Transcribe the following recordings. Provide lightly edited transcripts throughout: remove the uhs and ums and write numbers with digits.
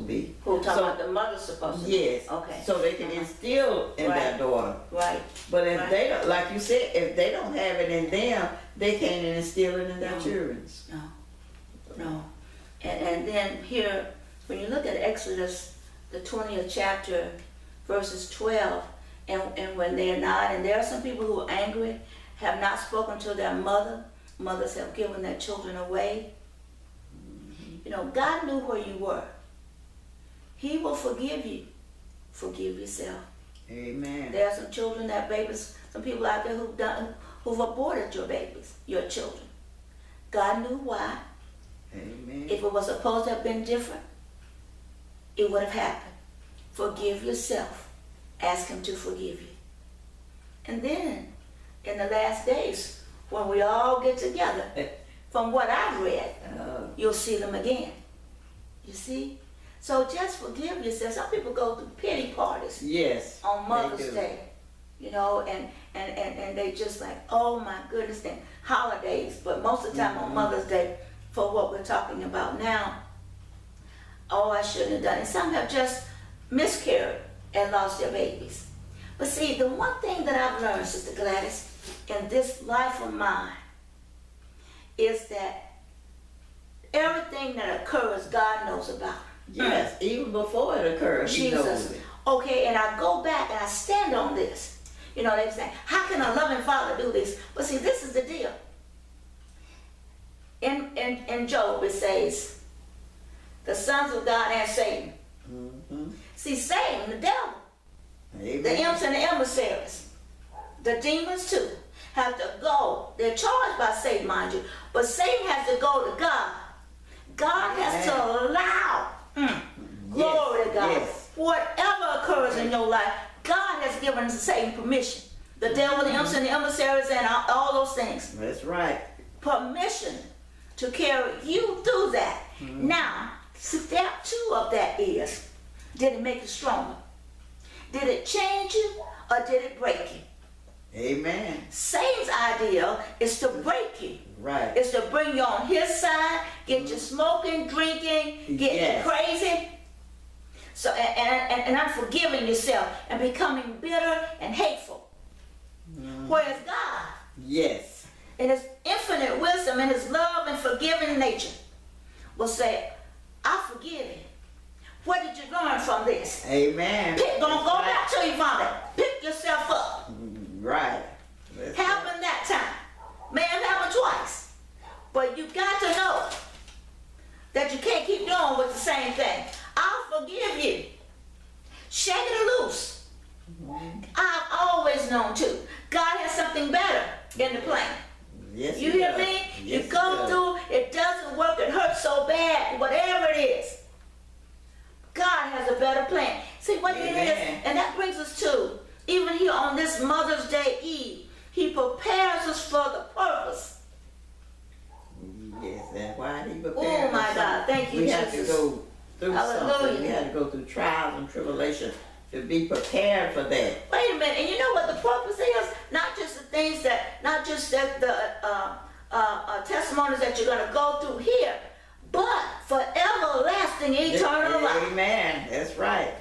be. Who talking about the mother's supposed to be? Yes. Okay. So they can instill in Right. their daughter. Right. But if Right. they don't, like you said, if they don't have it in them, they can't instill it in their No. children. No. And then here, when you look at Exodus, the 20th chapter, verses 12, and when they're not, and there are some people who are angry, have not spoken to their mothers have given their children away. You know, God knew where you were. He will forgive you. Forgive yourself. Amen. There are some children that babies, some people out there who've aborted your babies, your children. God knew why. Amen. If it was supposed to have been different, it would have happened. Forgive yourself. Ask him to forgive you. And then, in the last days, when we all get together, from what I've read, you'll see them again. You see? So just forgive yourself. Some people go through pity parties. Yes. On Mother's Day. You know, and they just like, oh my goodness, and holidays, but most of the time on Mother's Day, for what we're talking about now, oh, I shouldn't have done it. Some have just miscarried and lost their babies. But see, the one thing that I've learned, Sister Gladys, in this life of mine, is that everything that occurs, God knows about. Yes, even before it occurs, he knows Jesus. it. Okay, and I go back and I stand on this. You know, they say, how can a loving father do this? But see, this is the deal. In Job, it says, the sons of God and Satan. Mm-hmm. See, Satan, the devil, Amen. the imps and the emissaries, the demons too, have to go. They're charged by Satan, mind you, but Satan has to go to God. God has to allow. Glory to God. Yes. Whatever occurs in your life, God has given Satan permission. The devil, the imps and the emissaries, and all those things. That's right. Permission to carry you through that. Now, step 2 of that is, did it make you stronger? Did it change you or did it break you? Amen. Satan's idea is to break you. Right. It's to bring you on his side, get you smoking, drinking, get you crazy. So, and unforgiving yourself and becoming bitter and hateful. Whereas God, Yes. in his infinite wisdom and his love and forgiving nature, will say, I forgive you. What did you learn from this? Amen. Don't go back to your father. Pick yourself up. Right. That's Happened that time. May have happened twice. But you got to know that you can't keep doing with the same thing. I'll forgive you. Shake it loose. I've always known too. God has something better in the plan. Yes, You he hear does. me? Yes, You he go does. through, it doesn't work, it hurts so bad, whatever it is. God has a better plan. See what it is? Amen. And that brings us to, even here on this Mother's Day Eve, he prepares us for the purpose. Yes, and why he prepared Oh my us, God, thank you, we have to Jesus. go through something. Hallelujah. We have to go through trials and tribulations to be prepared for that. Wait a minute, and you know what the purpose is? Not just the things that, not just that the testimonies that you're going to go through here, but for everlasting eternal life. Amen. That's right.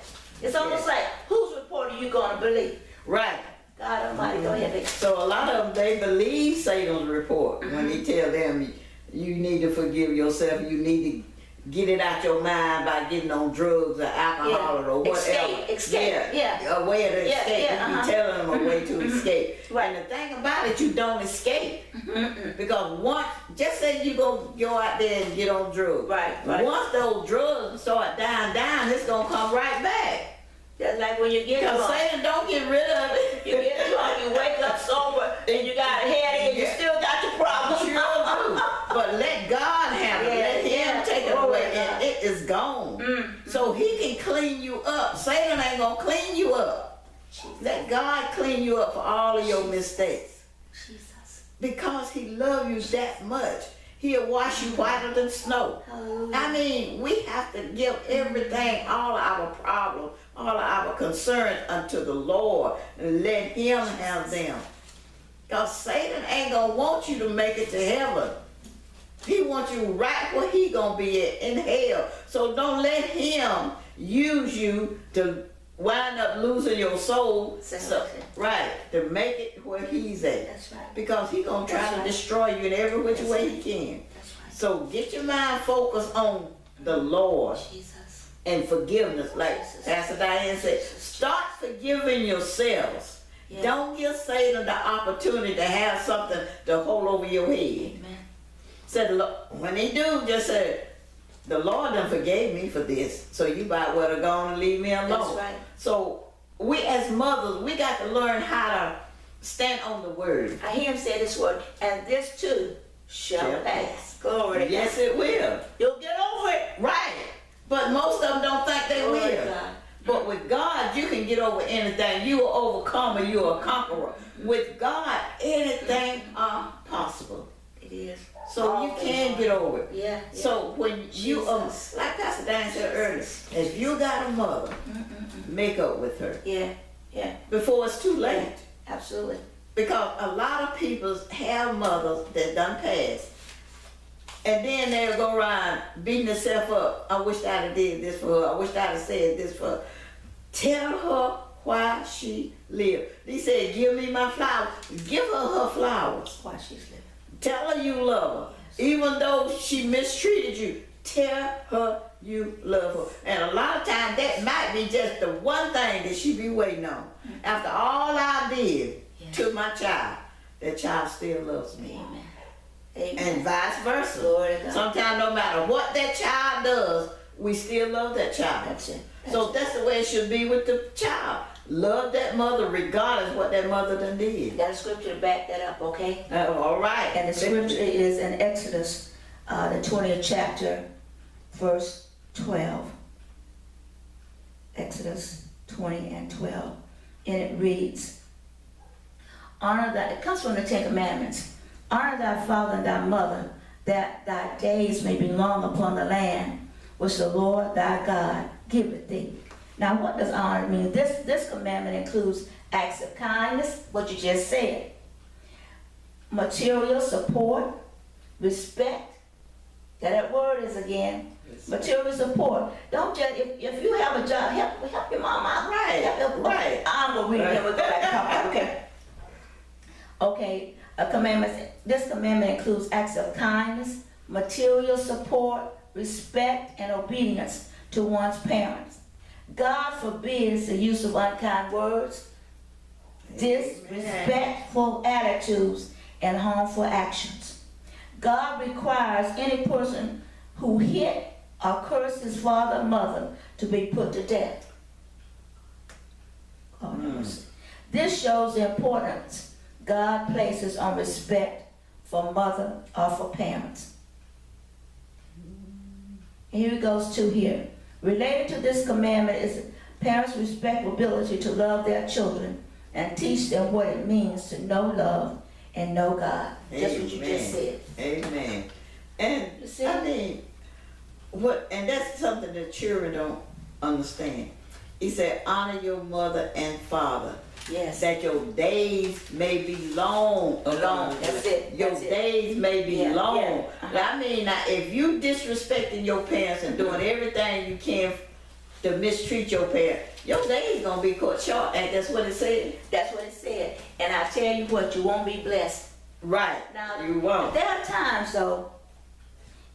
It's almost like, whose report are you going to believe? Right. God Almighty, go ahead, baby. So a lot of them, they believe Satan's report when he tell them you need to forgive yourself, you need to get it out your mind by getting on drugs or alcohol or whatever. Escape, yeah. A way to escape. yeah, You be telling them a way to escape. Right. And the thing about it, you don't escape. Because once, just say you go out there and get on drugs. Right. Once those drugs start dying down, it's going to come right back. Just like when you get Because drunk. Satan don't get rid of it. You get drunk, you wake up sober, and you got a headache, and you still got your problems. Sure do. But let God handle it. Let him take it away, and it is gone. So he can clean you up. Satan ain't going to clean you up. Let God clean you up for all of your mistakes. Jesus. Because he loves you that much. He'll wash you whiter than snow. Hallelujah. I mean, we have to give everything, all our problems, all our concerns unto the Lord and let him have them. Because Satan ain't going to want you to make it to heaven. He wants you right where he gonna be at, in hell. So don't let him use you to wind up losing your soul. Right, to make it where he's at. That's right. Because he gonna try to destroy you in every which way he can. That's right. So get your mind focused on the Lord. Jesus. And forgiveness, like Jesus. Pastor Diane said. Start forgiving yourselves. Yeah. Don't give Satan the opportunity to have something to hold over your head. Amen. Said, when he do, just say, the Lord done forgave me for this, so you might well have gone and leave me alone. That's right. So we as mothers, we got to learn how to stand on the word. I hear him say this word, and this too shall pass. Glory to God. Yes, it will. You'll get over it. Right. But most of them don't think they Glory to will. God. But with God, you can get over anything. You are overcomer. You are a conqueror. With God, anything are possible. It is. So you can get over it. Yeah. So when you are, like Pastor Dan said earlier, if you got a mother, make up with her. Yeah. Before it's too late. Absolutely. Because a lot of people have mothers that done passed. And then they'll go around beating themselves up. I wish I'd have did this for her. I wish I'd have said this for her. Tell her why she lived. He said, give me my flowers. Give her flowers. Why she's living. Tell her you love her. Yes. Even though she mistreated you, tell her you love her. And a lot of times that might be just the one thing that she be waiting on. After all I did to my child, that child still loves me. Amen. Amen. And vice versa. Sometimes no matter what that child does, we still love that child. That's it. That's the way it should be with the child. Love that mother regardless what that mother done did. Got a scripture to back that up, okay? All right. And the scripture is in Exodus, the 20th chapter, verse 12. Exodus 20 and 12. And it reads, it comes from the Ten Commandments. Honor thy father and thy mother, that thy days may be long upon the land, which the Lord thy God giveth thee. Now, what does honor mean? This commandment includes acts of kindness, what you just said, material support, respect. That word is again, material support. Don't just, if you have a job, help your mom out. Right, right. I'm going to read it, we'll go back and talk about it, okay. This commandment includes acts of kindness, material support, respect, and obedience to one's parents. God forbids the use of unkind words, disrespectful attitudes, and harmful actions. God requires any person who hit or cursed his father or mother to be put to death. This shows the importance God places on respect for mother or for parents. Here it goes to here. Related to this commandment is parents' responsibility to love their children and teach them what it means to know love and know God. Just what you just said. Amen. And I mean, and that's something that children don't understand. He said, honor your mother and father. Yes. That your days may be long. That's it. Your days may be long. Yeah. I mean, now, if you disrespecting your parents and doing everything you can to mistreat your parents, your days gonna be cut short. And that's what it said. That's what it said. And I tell you what, you won't be blessed. Right. Now, you won't. There are times though,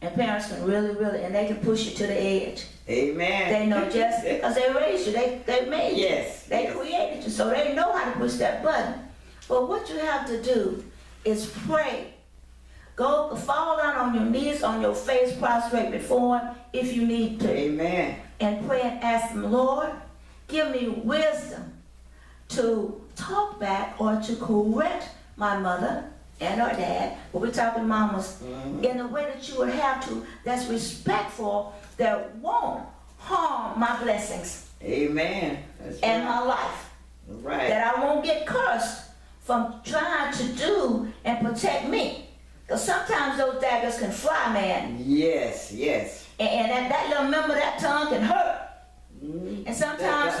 and parents can really, and they can push you to the edge. Amen. They know just because they raised you, they made you. Yes. They created you, so they know how to push that button. But what you have to do is pray. Go fall down on your knees, on your face, prostrate before him if you need to. Amen. And pray and ask him, Lord, give me wisdom to talk back or to correct my mother and our dad, but we're talking mamas, in a way that you would have to, that's respectful, that won't harm my blessings. Amen. And my life. Right. That I won't get cursed from trying to do and protect me. Because sometimes those daggers can fly, man. Yes. And that little member, that tongue can hurt. And sometimes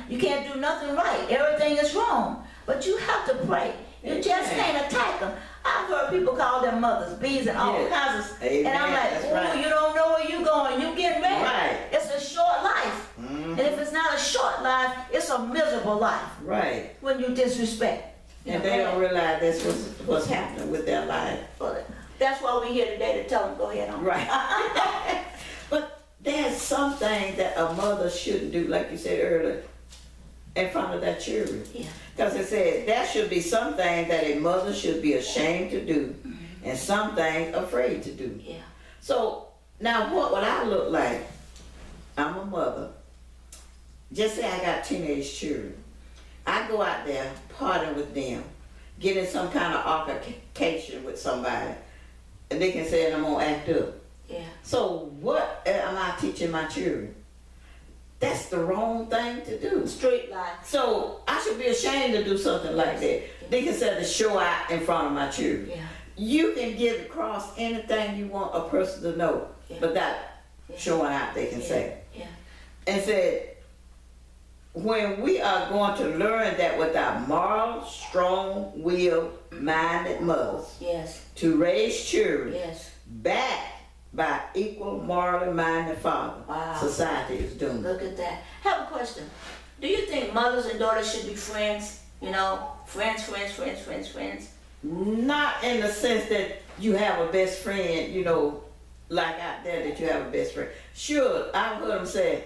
you can't do nothing right. Everything is wrong. But you have to pray. You just can't attack them. I've I've heard people call their mothers bees and all kinds of, Amen. and I'm like, That's ooh, right. you don't know where you're going. You get ready. Right. It's a short life. And if it's not a short life, it's a miserable life Right. when you disrespect. And they don't realize that's what's happening with their life. Well, that's why we're here today, to tell them, go ahead on. Right. But there's something that a mother shouldn't do, like you said earlier, in front of their children. Yeah. Because it says there should be something that a mother should be ashamed to do, and something afraid to do. Yeah. So now what would I look like? I'm a mother. Just say I got teenage children. I go out there partying with them, getting some kind of altercation with somebody, and they can say I'm gonna act up. Yeah. So what am I teaching my children? That's the wrong thing to do. Street life. So I should be ashamed to do something like that. They can say to show out in front of my children. Yeah. You can get across anything you want a person to know, but that showing out, they can say. Yeah. And said, when we are going to learn that with our moral, strong-willed, minded mothers, Yes. to raise children Yes. backed by equal, morally minded father, Wow. society is doomed. Look at that. I have a question. Do you think mothers and daughters should be friends? You know, friends. Not in the sense that you have a best friend, you know, like out there that you have a best friend. Sure, I've heard them say,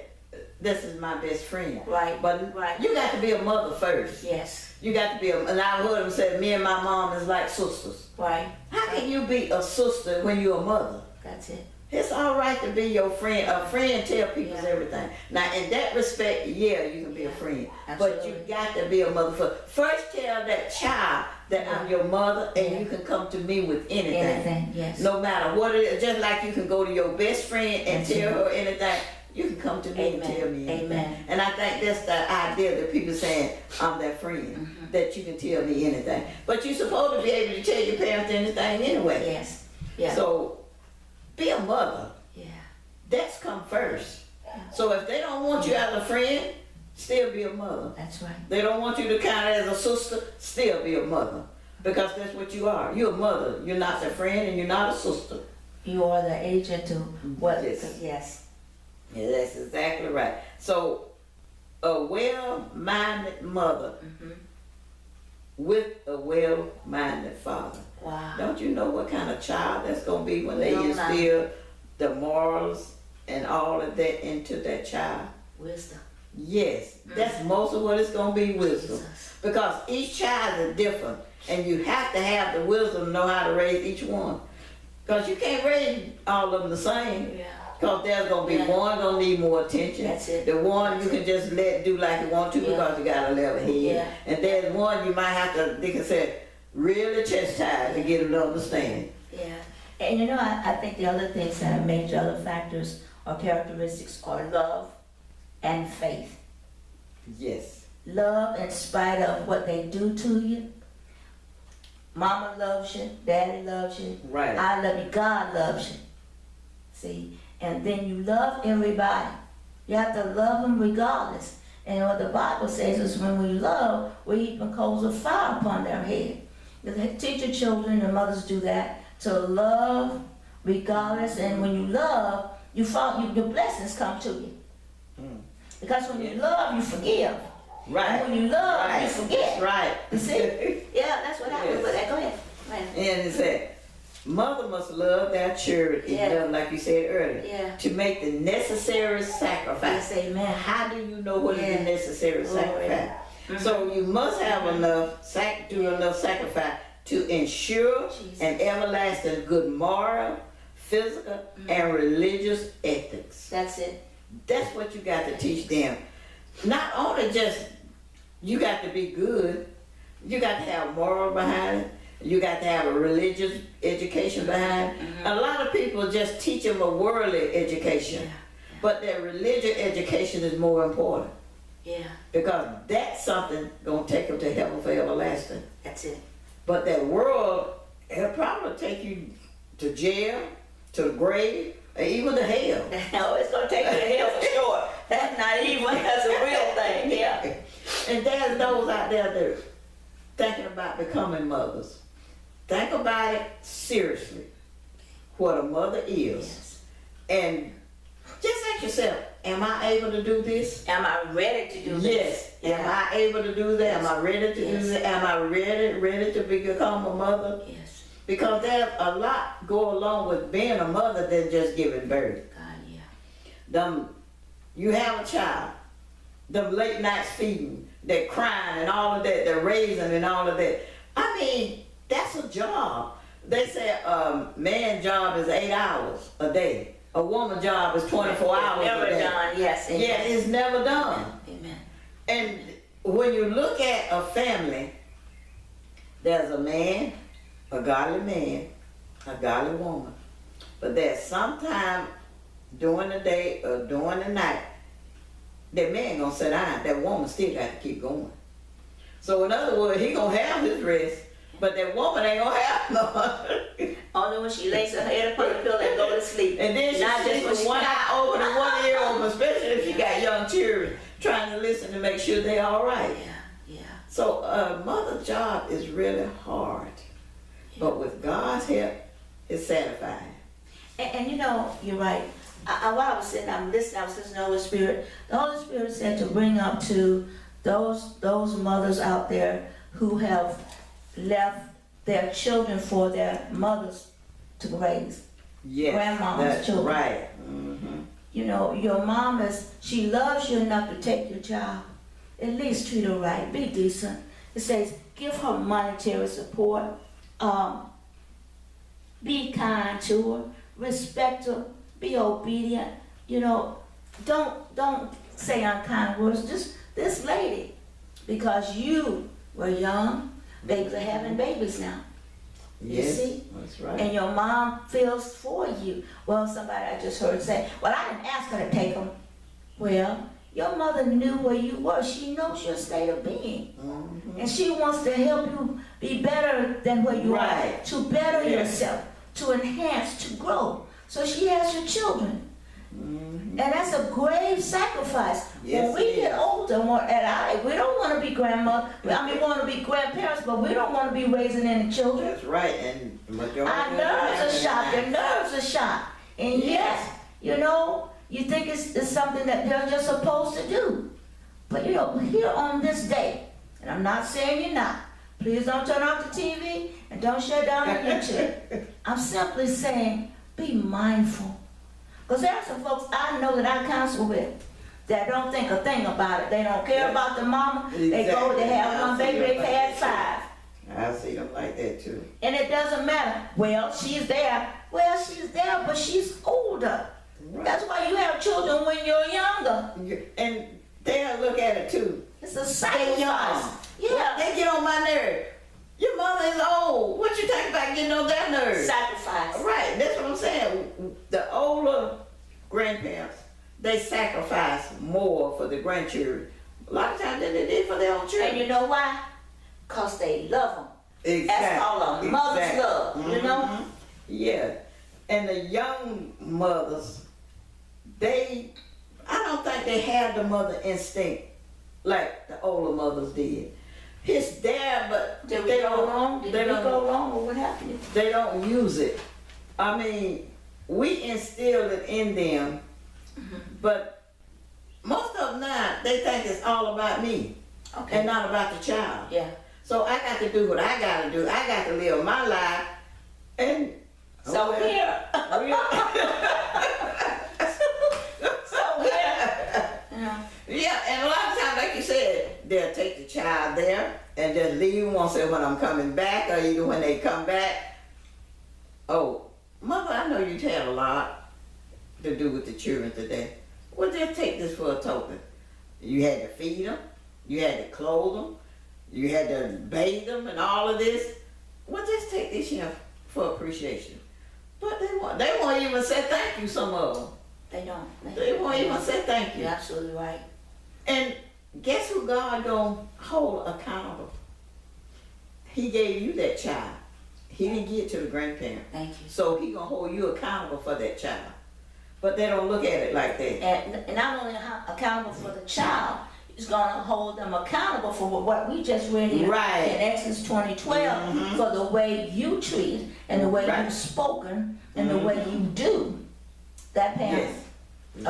this is my best friend. Right. But Right. you got to be a mother first. Yes. You got to be and I've heard them say, me and my mom is like sisters. Right. How can you be a sister when you're a mother? That's it. It's all right to be your friend. A friend tell people Yeah. everything. Now, in that respect, yeah, you can be a friend. But Absolutely. you got to be a mother first. Tell that child that I'm your mother and you can come to me with anything. Anything, yes. No matter what it is. Just like you can go to your best friend and That's tell it. her anything. You can come to me and Amen. tell me anything. Amen. And I think that's the idea that people saying, I'm their friend. That you can tell me anything. But you're supposed to be able to tell your parents anything anyway. Yes. Yeah. So, be a mother. Yeah. That's come first. So if they don't want you as a friend, still be a mother. That's right. They don't want you to count as a sister, still be a mother. Because that's what you are. You're a mother. You're not a friend and you're not a sister. You are the agent to what? Yes. Yes. Yeah, that's exactly right. So a well-minded mother with a well-minded father. Wow. Don't you know what kind of child that's going to be when they No, instill the morals and all of that into that child? Wisdom. Yes, that's most of what it's going to be, wisdom. Jesus. Because each child is different, and you have to have the wisdom to know how to raise each one. Because you can't raise all of them the same. Yeah. Because there's going to be one going to need more attention. That's it. The one That's you can just let do like you want to because you got a level head. Yeah. And there's one you might have to, they can say, really chastise to get them to understand. Yeah. And you know, I think the other things that are major other factors or characteristics are love and faith. Yes. Love in spite of what they do to you. Mama loves you, daddy loves you, Right. I love you, God loves you. See? And then you love everybody. You have to love them regardless. And what the Bible says is when we love, we heaping coals of fire upon their head. Teach your children, and mothers do that, to love regardless. And when you love, your blessings come to you. Because when you love, you forgive. Right. And when you love, you forget. That's right. You see? Yeah, that's what happens with that. Go ahead. And it said, mother must love their children enough, like you said earlier, to make the necessary sacrifice. Yes, amen. How do you know what is the necessary sacrifice? So you must have enough, do enough sacrifice to ensure an everlasting good moral, physical, and religious ethics. That's it. That's what you got to teach them. Not only just, you got to be good, you got to have moral behind it. You got to have a religious education behind it. A lot of people just teach them a worldly education, but their religious education is more important. Yeah. Because that's something gonna take them to heaven for everlasting. That's it. But that world, it'll probably take you to jail, to the grave, or even to hell. No, it's gonna take you to hell for sure. That's not even, that's a real thing. Yeah. And there's those out there that are thinking about becoming mothers. think about it seriously, what a mother is. Yes. And just ask yourself, am I able to do this? Am I ready to do this? Yes. Am I able to do that? Am I ready to do that? Am I ready to become a mother? Yes. Because there's a lot go along with being a mother than just giving birth. God, You have a child, them late nights feeding, they're crying and all of that, they're raising and all of that. I mean, that's a job. They say a man's job is 8 hours a day. A woman's job is 24 hours never a day. done, yes. Amen. Yeah, it's never done. Amen. And when you look at a family, there's a man, a godly man, a godly woman. But there's sometime during the day or during the night, that man gonna sit down, that woman still got to keep going. So in other words, he gonna have his rest, but that woman ain't gonna have none. Only when she lays her head upon the pillow and go to sleep. And then she Not just sleep when with she one got- eye open and one ear open, especially if she got young children, trying to listen to make sure they're all right. Yeah. So a mother's job is really hard, but with God's help, it's satisfying. And you know, you're right. While I was sitting, I was listening to the Holy Spirit. The Holy Spirit said to bring up to those mothers out there who have left their children for their mothers to raise. Yes, Grandma's that's children. right. Mm-hmm. You know, your mom she loves you enough to take your child. At least treat her right. Be decent. It says, give her monetary support. Be kind to her. Respect her. Be obedient. You know, don't say unkind words. Just this lady, because you were young, babies are having babies now. Yes, You see? that's right. And your mom feels for you. Well, somebody I just heard say, well, I didn't ask her to take them. Well, your mother knew where you were. She knows your state of being. Mm-hmm. And she wants to help you be better than where you Right. are. To better Yes. yourself, to enhance, to grow. So she has your children. Mm-hmm. And that's a grave sacrifice. Yes, when we it get is. older, we don't want to be grandma. We want to be grandparents, but we don't want to be raising any children. That's right. And majority Our of the nerves are time, shot. Their nerves are shot. And yes, you know, you think it's something that they're just supposed to do. But you know, here on this day, and I'm not saying you're not. Please don't turn off the TV and don't shut down the YouTube. I'm simply saying, be mindful. Because there are some folks I know that I counsel with that don't think a thing about it. They don't care about the mama. They go, they have one baby, they've had 5. I see them like that too. And it doesn't matter. Well, she's there. Well, she's there, but she's older. Right. That's why you have children when you're younger. And they'll look at it too. It's a They sacrifice. young. Yeah. They get on my nerve. Your mother is old. What you think about getting on their nerves? Sacrifice. Right, that's what I'm saying. The older grandparents, they sacrifice more for the grandchildren. A lot of times than they did for their own children. And you know why? Because they love them. Exactly. That's called a mother's love, you know? Mhm. Yeah. And the young mothers, I don't think they have the mother instinct like the older mothers did. It's there, but Did we go wrong? Did we go wrong or what happened? they don't use it. I mean, we instill it in them, but most of them now, they think it's all about me and not about the child. Yeah. So I got to do what I got to do. I got to live my life. And So here. So here. Yeah. Yeah, and a lot of times, like you said, they'll take the child there and just leave once and when I'm coming back, or even when they come back. Oh, mother, I know you've had a lot to do with the children today. Well, just take this for a token. You had to feed them, you had to clothe them, you had to bathe them, and all of this. Well, just take this here for appreciation. But they won't even say thank you. Some of them. They don't. They won't even say thank you. You're absolutely right. And guess who God gonna hold accountable? He gave you that child. He didn't give it to the grandparent. Thank you. So he gonna hold you accountable for that child. But they don't look at it like that. And not only accountable for the child, is gonna hold them accountable for what we just read here Right. in Exodus 20:12 for the way you treat and the way you've spoken and the way you do. That parents Yes.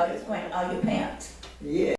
are your parents. Yeah.